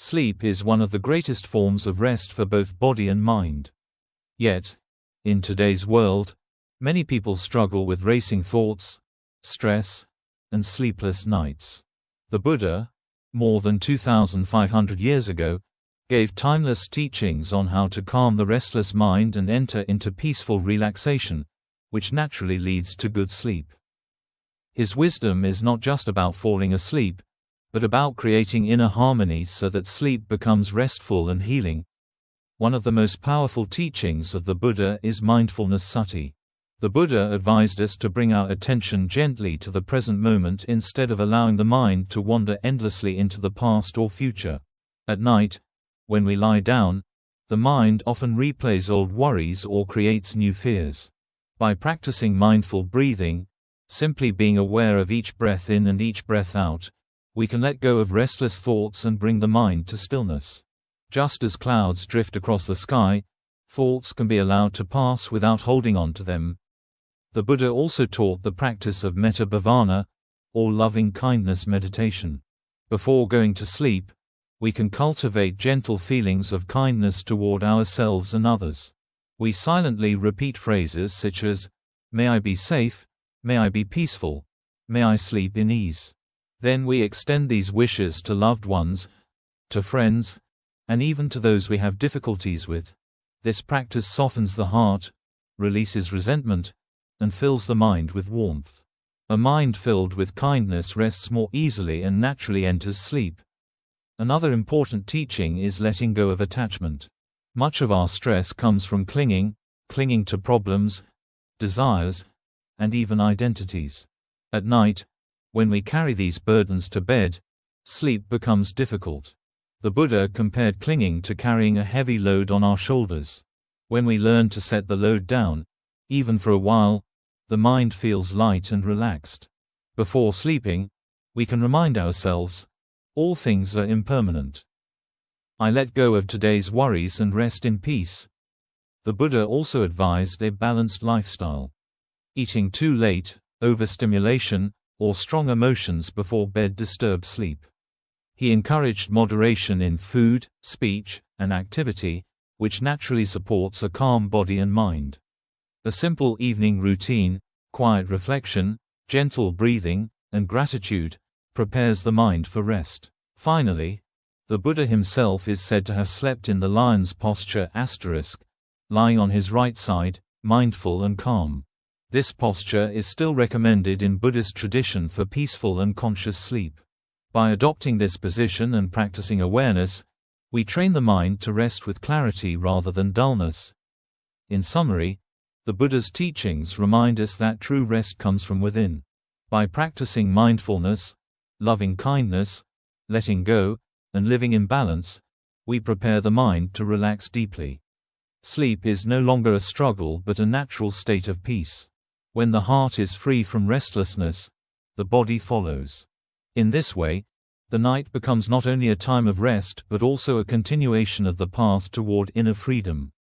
Sleep is one of the greatest forms of rest for both body and mind. Yet, in today's world, many people struggle with racing thoughts, stress, and sleepless nights. The Buddha, more than 2,500 years ago, gave timeless teachings on how to calm the restless mind and enter into peaceful relaxation, which naturally leads to good sleep. His wisdom is not just about falling asleep, but about creating inner harmony so that sleep becomes restful and healing. One of the most powerful teachings of the Buddha is mindfulness sati. The Buddha advised us to bring our attention gently to the present moment instead of allowing the mind to wander endlessly into the past or future. At night, when we lie down, the mind often replays old worries or creates new fears. By practicing mindful breathing, simply being aware of each breath in and each breath out, we can let go of restless thoughts and bring the mind to stillness. Just as clouds drift across the sky, thoughts can be allowed to pass without holding on to them. The Buddha also taught the practice of metta bhavana, or loving kindness meditation. Before going to sleep, we can cultivate gentle feelings of kindness toward ourselves and others. We silently repeat phrases such as, "May I be safe, may I be peaceful, may I sleep in ease." Then we extend these wishes to loved ones, to friends, and even to those we have difficulties with. This practice softens the heart, releases resentment, and fills the mind with warmth. A mind filled with kindness rests more easily and naturally enters sleep. Another important teaching is letting go of attachment. Much of our stress comes from clinging to problems, desires, and even identities. At night, when we carry these burdens to bed, sleep becomes difficult. The Buddha compared clinging to carrying a heavy load on our shoulders. When we learn to set the load down, even for a while, the mind feels light and relaxed. Before sleeping, we can remind ourselves, all things are impermanent. I let go of today's worries and rest in peace. The Buddha also advised a balanced lifestyle. Eating too late, overstimulation, or strong emotions before bed disturb sleep. He encouraged moderation in food, speech, and activity, which naturally supports a calm body and mind. A simple evening routine, quiet reflection, gentle breathing, and gratitude, prepares the mind for rest. Finally, the Buddha himself is said to have slept in the lion's posture *, lying on his right side, mindful and calm. This posture is still recommended in Buddhist tradition for peaceful and conscious sleep. By adopting this position and practicing awareness, we train the mind to rest with clarity rather than dullness. In summary, the Buddha's teachings remind us that true rest comes from within. By practicing mindfulness, loving kindness, letting go, and living in balance, we prepare the mind to relax deeply. Sleep is no longer a struggle but a natural state of peace. When the heart is free from restlessness, the body follows. In this way, the night becomes not only a time of rest but also a continuation of the path toward inner freedom.